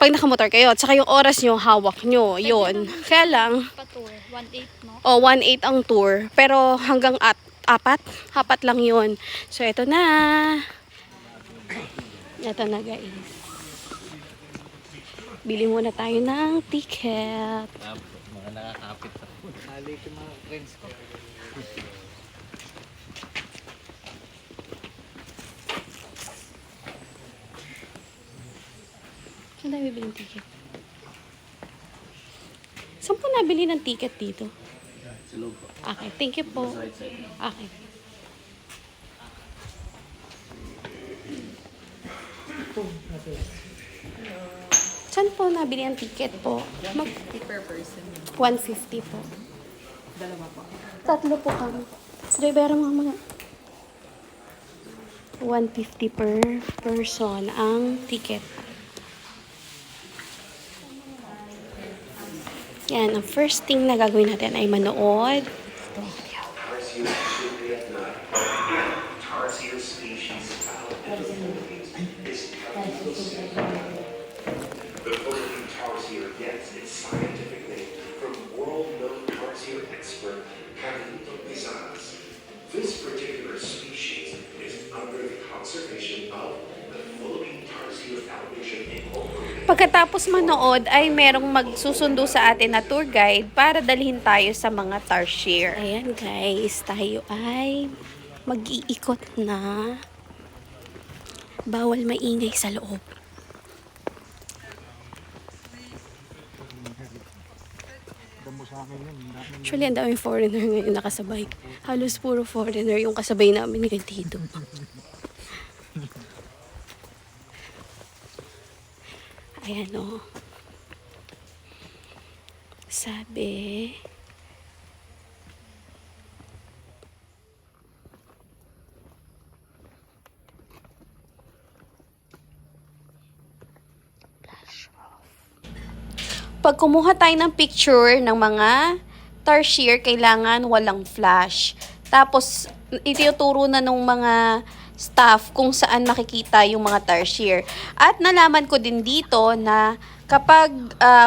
Pag nakamotor kayo, at saka yung oras nyo, hawak nyo, yun. Kaya lang, Pa-tour, 1.8 no? 1.8 ang tour, pero hanggang apat lang yun. So, ito na. Ito na, guys. Bili muna tayo ng ticket. Mga nakakapit sa food. Hali ko mga friends ko. Saan tayo bibili ng ticket? Saan po nabili ng ticket dito? Sa loob po. Okay, thank you po. Right side. Okay. Saan po nabili ang ticket po? 50 per person. 150 po. Dalawa po. Tatlo po kami. Joy, pero mga 150 per person ang ticket. Yan, ang first thing na gagawin natin ay manood. Tarsier species found in the Philippines is the Philippine tarsier gets its scientific name from world-known tarsier expert Carlito Pisanas. This particular species is under the conservation of the Philippine Tarsier Foundation Incorporated. Pagkatapos manood ay merong magsusundo sa atin na tour guide para dalhin tayo sa mga tarsier. Ayan guys, tayo ay mag-iikot na. Bawal maingay sa loob. Actually, ang daming foreigner ngayon nakasabay. Halos puro foreigner yung kasabay namin ngayon dito. Ayan o. Sabi, pag kumuha tayo ng picture ng mga tarsier, kailangan walang flash. Tapos, ituturo na ng mga staff kung saan makikita yung mga tarsier. At nalaman ko din dito na kapag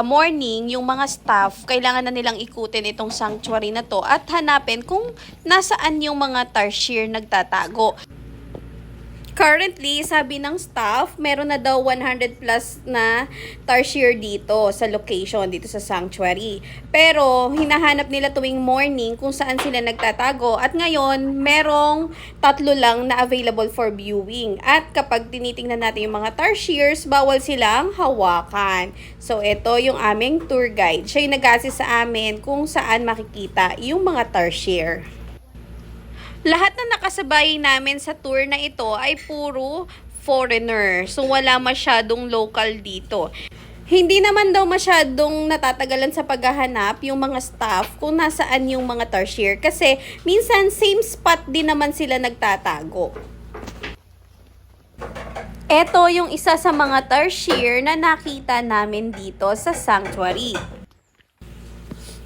morning, yung mga staff, kailangan na nilang ikutin itong sanctuary na to at hanapin kung nasaan yung mga tarsier nagtatago. Currently, sabi ng staff, meron na daw 100 plus na tarsier dito sa location, dito sa sanctuary. Pero, hinahanap nila tuwing morning kung saan sila nagtatago. At ngayon, merong 3 lang na available for viewing. At kapag tinitingnan natin yung mga tarsiers, bawal silang hawakan. So, ito yung aming tour guide. Siya yung nag-assist sa amin kung saan makikita yung mga tarsier. Lahat na nakasabay namin sa tour na ito ay puro foreigner. So, wala masyadong local dito. Hindi naman daw masyadong natatagalan sa paghahanap yung mga staff kung nasaan yung mga tarsier. Kasi, minsan, same spot din naman sila nagtatago. Ito yung isa sa mga tarsier na nakita namin dito sa sanctuary.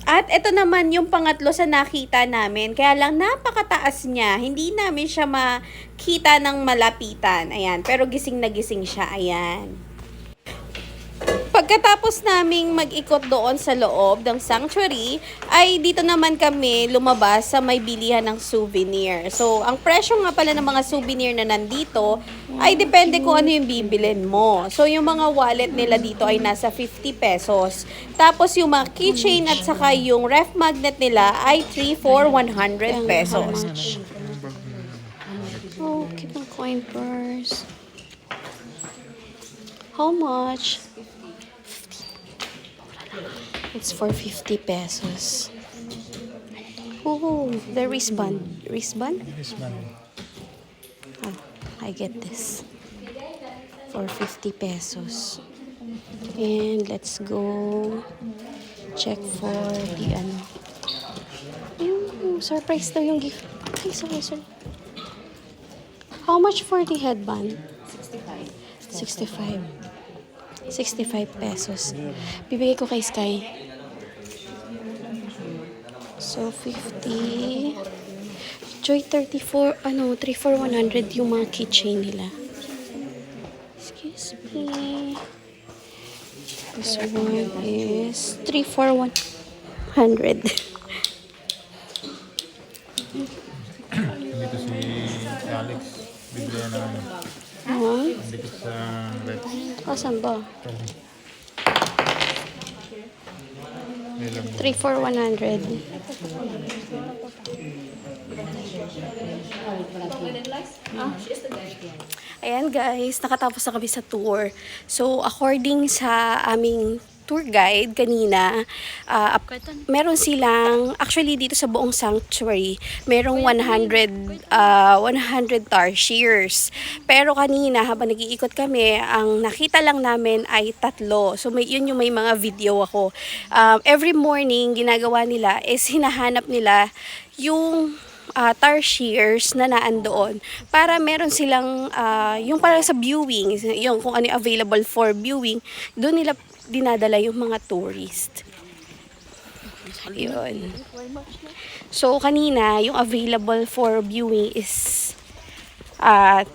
At ito naman yung pangatlo sa nakita namin. Kaya lang napakataas niya. Hindi namin siya makita ng malapitan. Ayan. Pero gising na gising siya. Ayan. Pagkatapos naming mag-ikot doon sa loob ng sanctuary, ay dito naman kami lumabas sa may bilihan ng souvenir. So, ang presyo nga pala ng mga souvenir na nandito ay depende kung ano yung bibilin mo. So, yung mga wallet nila dito ay nasa 50 pesos. Tapos, yung mga keychain at saka yung ref magnet nila ay 3 for 100 pesos. Oh, keep on coin purse. How much? It's for 50 pesos. Oh, the wristband. Wristband? Oh, I get this. For 50 pesos. And let's go check for the ano. Surprise daw yung gift. Okay, sorry. How much for the headband? 65 pesos. Bibigay ko kay Sky. So, 50. Joy, 3 for 100 yung mga keychain nila. Excuse me. This one is 3 for 100. Dito si Alex. Bibili na ano. Dito sa red. Asan ba? Nilang 3 for 100. Ayan guys, nakatapos na kami sa tour. So, according sa aming tour guide kanina, meron silang, actually dito sa buong sanctuary, merong 100 tarsiers. Pero kanina, habang nag-iikot kami, ang nakita lang namin ay 3. So, yun yung may mga video ako. Every morning, ginagawa nila is hinahanap nila yung tarsiers na naandoon para meron silang yung para sa viewing, yung kung ano yung available for viewing, doon nila dinadala yung mga tourist. Yun. So kanina yung available for viewing is 3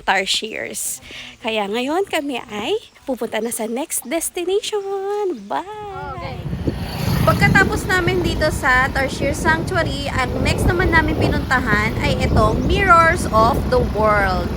tarsiers. Kaya ngayon kami ay pupunta na sa next destination. Bye! Pagkatapos namin dito sa Tarsier Sanctuary, ang next naman namin pinuntahan ay itong Mirrors of the World.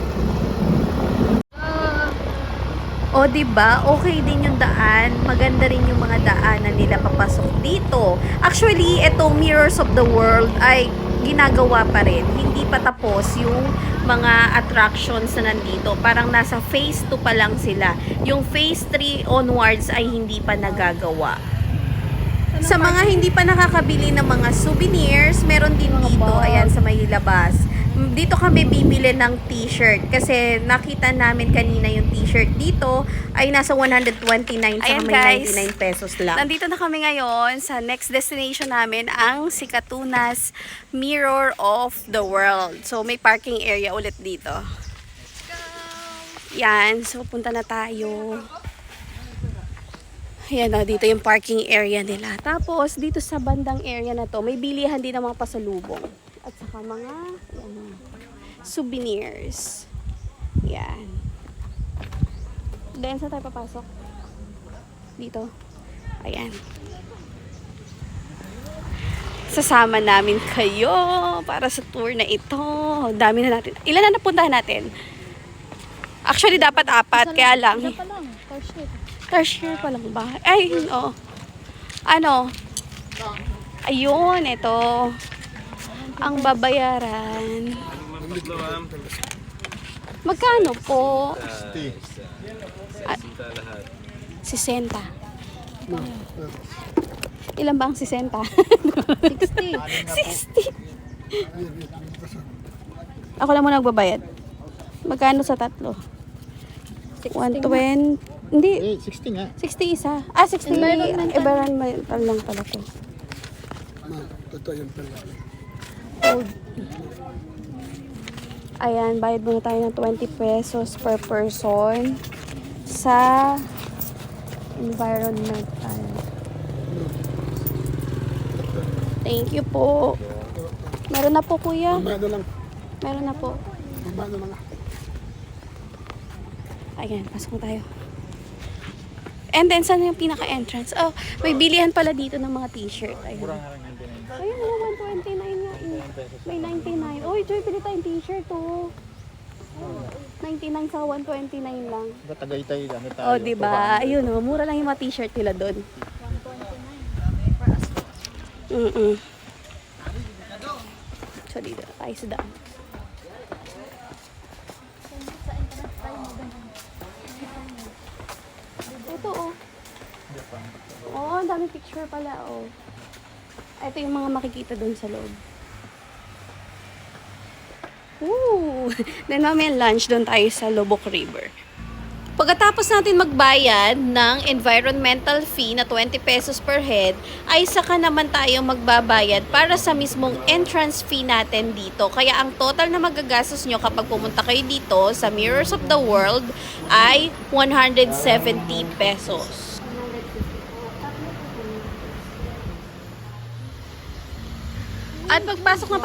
O diba, okay din yung daan, maganda rin yung mga daanan nila papasok dito. Actually, itong Mirrors of the World ay ginagawa pa rin. Hindi pa tapos yung mga attractions na nandito. Parang nasa phase 2 pa lang sila. Yung phase 3 onwards ay hindi pa nagagawa. Sa mga hindi pa nakakabili ng mga souvenirs, meron din dito, ayan sa may labas. Dito kami bibili ng t-shirt kasi nakita namin kanina yung t-shirt dito ay nasa 129 sa Ayan, may guys. 99 pesos lang. Nandito na kami ngayon sa next destination namin, ang Sikatunas Mirror of the World. So may parking area ulit dito. Yan, so punta na tayo. Ayan o, dito yung parking area nila. Tapos, dito sa bandang area na to, may bilihan din ng mga pasalubong. At saka mga souvenirs. Yan. Then, saan tayo papasok? Dito. Ayan. Sasama namin kayo para sa tour na ito. Dami na natin. Ilan na napuntahan natin? Actually, dapat 4. Kaya lang. Tarsier pa lang ba? Ay, oo. Ano? Ayun, ito. Ang babayaran. Magkano po? 60. Ilan ba ang 60? 60. 60. Ako lang muna nagbabayad. Magkano sa 3? 120. Hindi. 60 nga. 60 isa. 60. Environmental lang pala to. Totoo yun pala. Ayan, bayad muna tayo ng 20 pesos per person sa environmental. Thank you po. Meron na po, kuya. Mamaya na lang. Meron na po. Mamaya na lang. Ayan, pasok na tayo. And then, saan yung pinaka-entrance? Oh, may bilihan pala dito ng mga t-shirt. Ayun. Ayun, 129 nga. May 99. Uy, Joy, pili tayong t-shirt, oh. 99 sa 129 lang. Tagaytay ano tayo. Oh, diba? Ayun, oh. Mura lang yung mga t-shirt nila doon. 129. So, dito tayo sa daan. Ito, oh. Oh, ang dami picture pala, oh. Ito yung mga makikita doon sa loob. Ooh! Then mamaya lunch doon tayo sa Lobok River. Pagkatapos natin magbayad ng environmental fee na 20 pesos per head, ay saka naman tayo magbabayad para sa mismong entrance fee natin dito. Kaya ang total na magagastos nyo kapag pumunta kayo dito sa Mirrors of the World ay 170 pesos. At pagpasok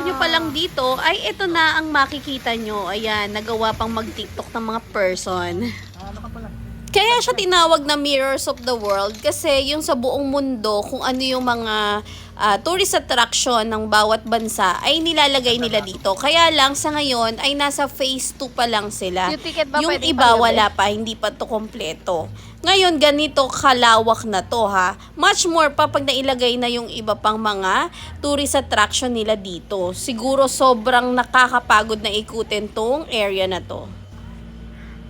nyo pa lang dito, ay ito na ang makikita nyo. Ayan, nagawa pang mag-TikTok ng mga person. Kaya siya tinawag na Mirrors of the World kasi yung sa buong mundo, kung ano yung mga tourist attraction ng bawat bansa ay nilalagay nila dito. Kaya lang sa ngayon ay nasa phase 2 pa lang sila. Yung ticket ba Yung pwedeng iba panggabi? wala pa, hindi pa to kompleto. Ngayon ganito kalawak na to ha. Much more pa pag nailagay na yung iba pang mga tourist attraction nila dito. Siguro sobrang nakakapagod na ikutin tong area na to.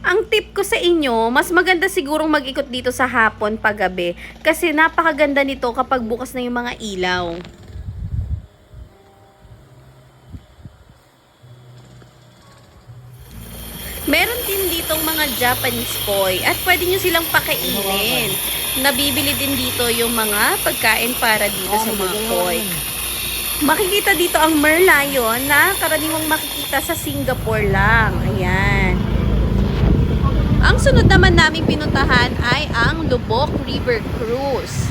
Ang tip ko sa inyo, mas maganda sigurong mag-ikot dito sa hapon paggabi kasi napakaganda nito kapag bukas na yung mga ilaw. Meron din ditong mga Japanese koi at pwede nyo silang pakainin. Nabibili din dito yung mga pagkain para dito sa mga koi. Makikita dito ang merlion na karaniwang makikita sa Singapore lang. Ayan. Ang sunod naman namin pinuntahan ay ang Lubok River Cruise.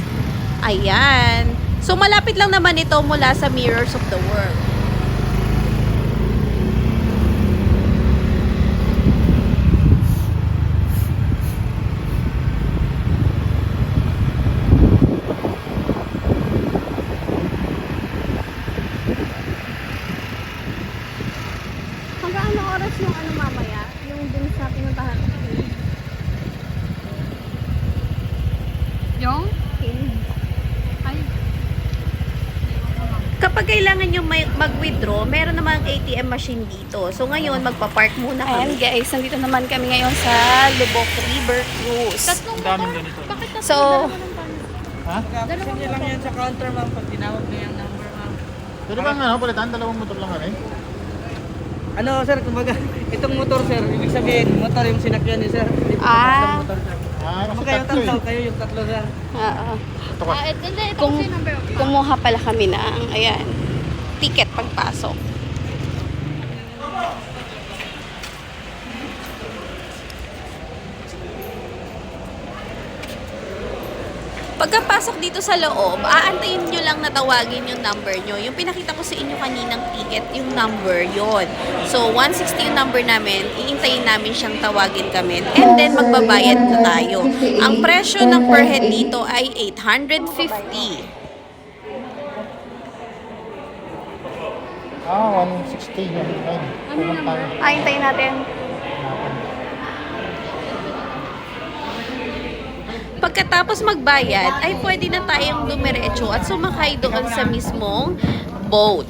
Ayan. So malapit lang naman ito mula sa Mirrors of the World. Hanggang ano oras yung ano mamaya? Yung dun sa pinuntahan? Yung? Ay. Kapag kailangan nyo mag-withdraw, meron namang ATM machine dito. So ngayon, magpa-park muna Ayan kami. guys, nandito naman kami ngayon sa Lubok River Cruise. Ang daming ganito. So, Ha? Sige lang yan sa counter, ma'am. Pag tinawag na yung number, ma'am. Pwede bang ano, palitan? Dalawang motor lang ano eh. Ano, sir, kumbaga, itong motor, sir, ibig sabihin, motor yung sinakyan niyo, sir. Hindi po Ah. motor, sir. Ah, kasi Kung kayo tatlo tatlo, eh. kayo yung tatlo, sir. Ito ka. kumuha pala kami ng, ayan, ticket pagpasok. Pagkapasok dito sa loob, aantayin nyo lang na tawagin yung number nyo. Yung pinakita ko sa inyo kaninang ticket, yung number yon. So, 160 yung number namin, iintayin namin siyang tawagin kami. And then, magbabayad na tayo. Ang presyo ng per head dito ay 850. Ah, 160 yan. Ayun. Kulang tayo. Hintayin natin. Pagkatapos magbayad, ay pwede na tayong dumiretso at sumakay doon sa mismong boat.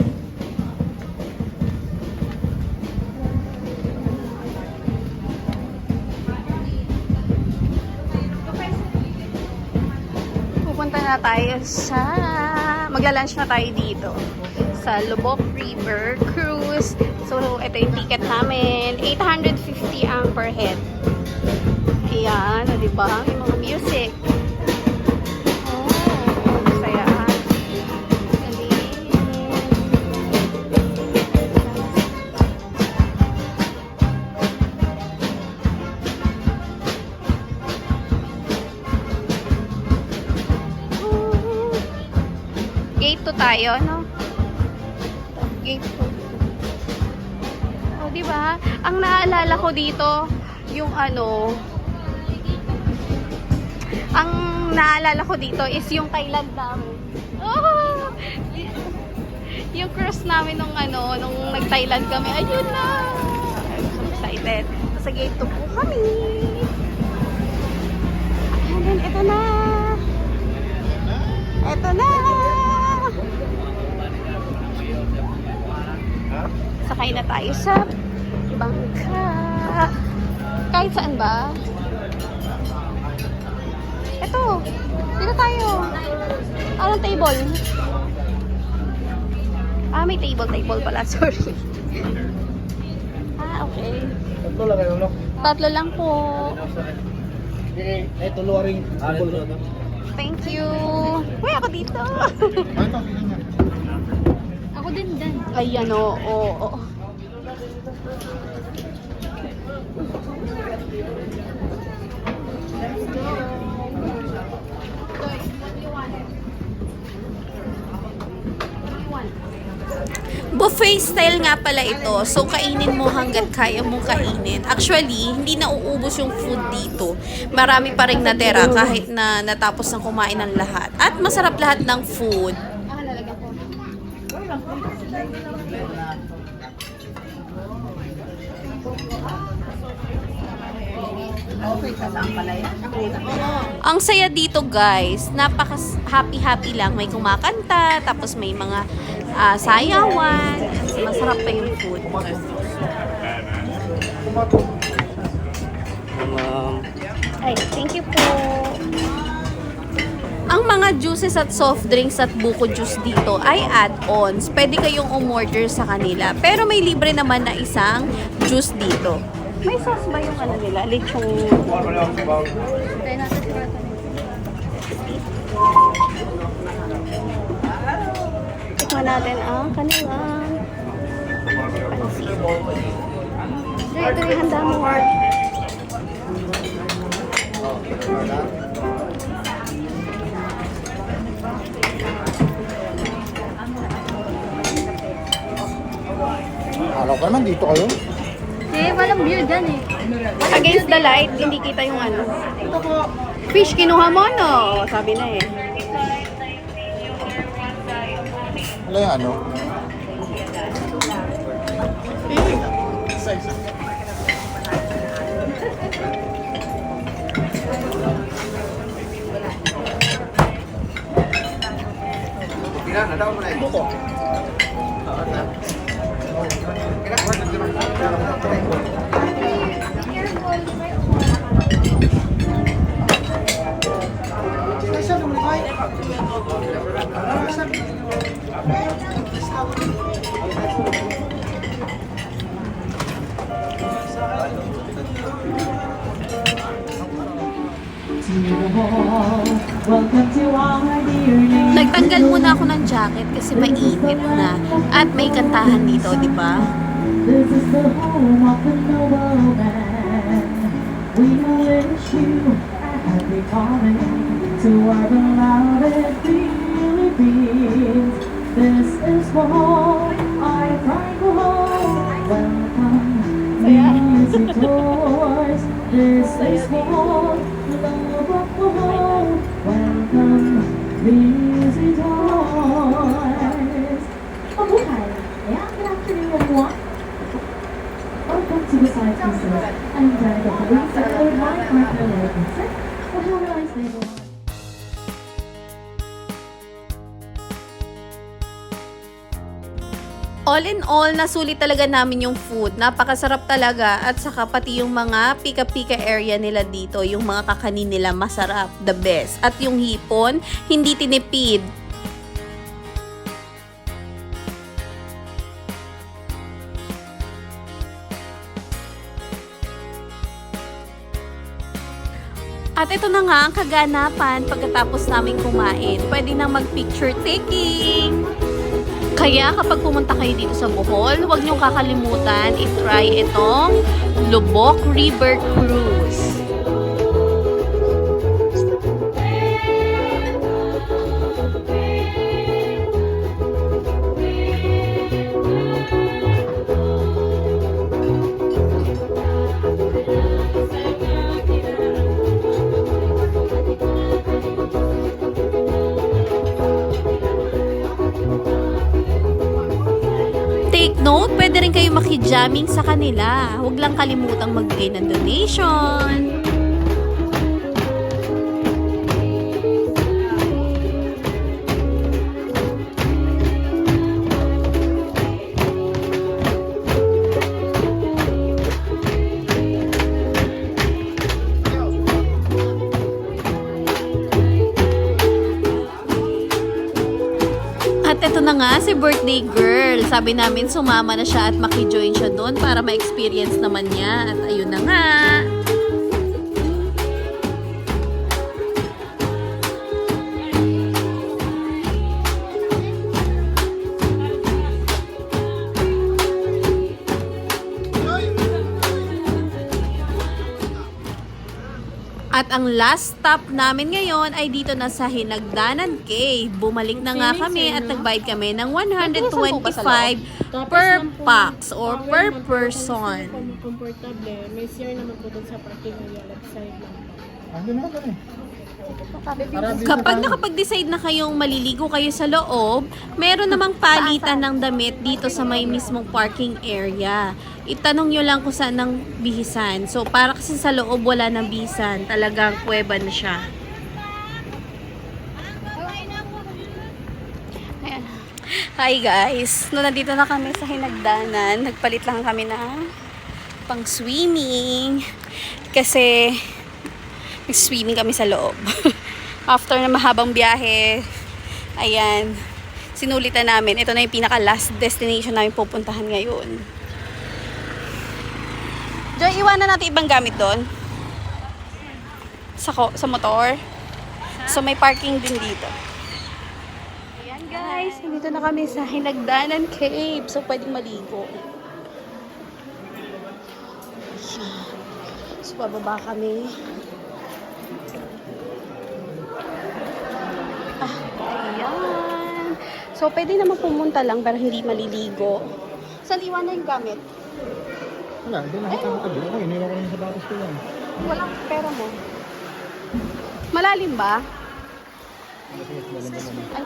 Pupunta na tayo sa, magla-lunch na tayo dito sa Lubok River Cruise. So, ito yung ticket namin. 850 ang per head. Ayan, o diba? May mga music. Oh, saya. Galing. Gate 2 tayo, no? Gate 2. O, diba? Ang naalala ko dito, yung ano, ang naalala ko dito is yung Thailand namin. Oh! Yung cruise namin nung ano, nung nag-Thailand kami. Ayun na! I'm so excited. Sa gate 2 po kami. Ayan, ito na! Ito na! Sakay na tayo sa bangka. Kahit saan ba? Ito. Dito tayo. Anong table? Ah, may table pala. Sorry. Ah, okay. Tatlo lang kayo, no? Tatlo lang po. Ito, luwaring. Thank you. Uy, ako dito. Ay, ito, tingnan niya. Ako din. Ayan, oo. Buffet style nga pala ito. So, kainin mo hanggat kaya mong kainin. Actually, hindi na uubos yung food dito. Marami pa rin natira kahit na natapos ng kumain ng lahat. At masarap lahat ng food. Ang saya dito guys, napaka happy lang, may kumakanta, tapos may mga sayawan, masarap pa yung food. Ay, thank you po. Ang mga juices at soft drinks at buko juice dito ay add-ons. Pwede kayong umorder sa kanila. Pero may libre naman na isang juice dito. May sauce ba yung ano nila? Lechong... Tikman natin ang kanilang pansit. Ito yung handa mo. Araw ka naman dito kayo. Walang view dyan eh. Against the light, hindi kita yung ano. Fish, kinuha mo, no? Sabi na eh. Wala yung ano? Nagtanggal muna ako ng jacket kasi mainit na. At may kantahan dito, di ba? This is the home of the noble man. We wish you a happy coming to our beloved Philippines. This is for our pride home. Welcome, visitors. This is for love of home. Welcome, visitors. Mabuhay! Yeah, good afternoon, everyone. Welcome to the Side Pieces. I'm Danica Police, and I would like my fellow princess to have a nice day. All in all, nasulit talaga namin yung food. Napakasarap talaga. At saka pati yung mga pika-pika area nila dito, yung mga kakanin nila masarap, the best. At yung hipon, hindi tinipid. At ito na nga ang kaganapan pagkatapos namin kumain. Pwede na mag-picture taking. Kaya kapag pumunta kayo dito sa Bohol, huwag niyong kakalimutan i-try itong Lubok River Cruise. Take note, pwede rin kayo makijamming sa kanila. Huwag lang kalimutang magbigay ng donation. At ito na nga si birthday girl. Sabi namin sumama na siya at makijoin siya doon para ma-experience naman niya. At ayun na nga. At ang last stop namin ngayon ay dito na sa Hinagdanan Cave. Bumalik na nga kami at nagbayad kami ng 125 per pax or per person. Comfortable. May share naman po dun sa parking area, left side lang. Ando na kami. Kapag nakapag-decide na kayong maliligo kayo sa loob, meron namang palitan ng damit dito sa may mismong parking area. Itanong nyo lang kung saan ng bihisan. So, para kasi sa loob wala ng bihisan. Talagang kuweba na siya. Ayan. Hi guys! No, nandito na kami sa Hinagdanan. Nagpalit lang kami ng pang swimming. Kasi nag-swimming kami sa loob. After na mahabang biyahe, ayan, sinulitan namin. Ito na yung pinaka-last destination namin pupuntahan ngayon. Joy, iwanan natin ibang gamit doon. Sa motor. So, may parking din dito. Ayan guys, dito na kami sa Hinagdanan Cave. So, pwedeng maligo. So, bababa kami. Ayan. So, pwede naman pumunta lang pero hindi maliligo. Saan iwan na yung gamit? Wala, hindi nakita ko tabi. Okay, iniwan ko lang sa batas ko yan. Walang pera mo. Malalim ba? Ay,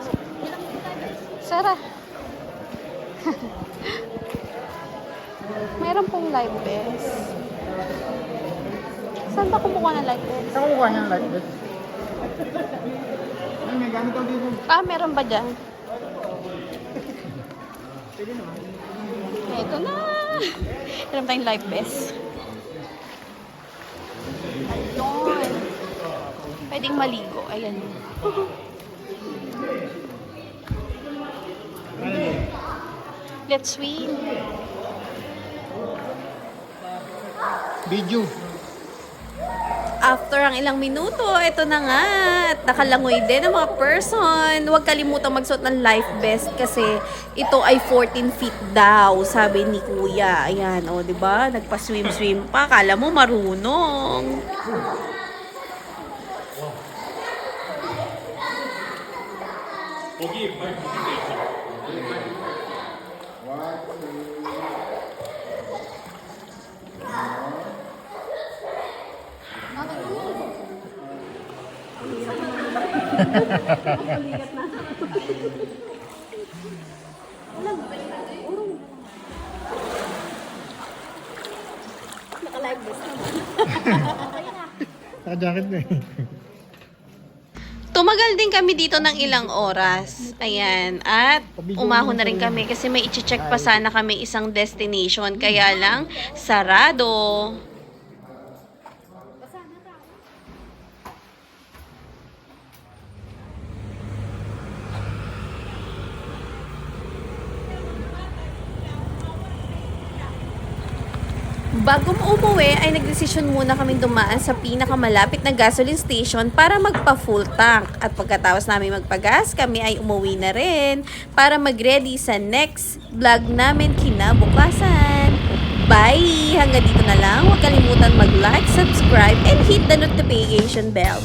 Sara. Meron pong live vest. Saan ba kumukuha ng live vest? Saan ko mukha niya ang light vest? Ay, may gamit ako dito. Ah, meron ba dyan? Ito na. Meron tayong live vest. Ayun. Pwedeng maligo. Ayan. Let's swim. Video. After ang ilang minuto, ito na nga. At nakalangoy din ang mga person. Huwag kalimutang magsuot ng life vest kasi ito ay 14 feet daw, sabi ni Kuya. Ayan, o, diba? Nagpa-swim-swim pa. Kala mo marunong. Naka-jacket na eh. Tumagal din kami dito ng ilang oras. Ayan. At umahon na rin kami kasi may i-check pa sana kami isang destination. Kaya lang, sarado. Bago umuwi ay nagdesisyon muna kaming dumaan sa pinakamalapit na gasoline station para magpa-full tank. At pagkatapos namin magpagas, kami ay umuwi na rin para mag-ready sa next vlog namin kinabukasan. Bye! Hanggang dito na lang. Huwag kalimutan mag-like, subscribe, and hit the notification bell.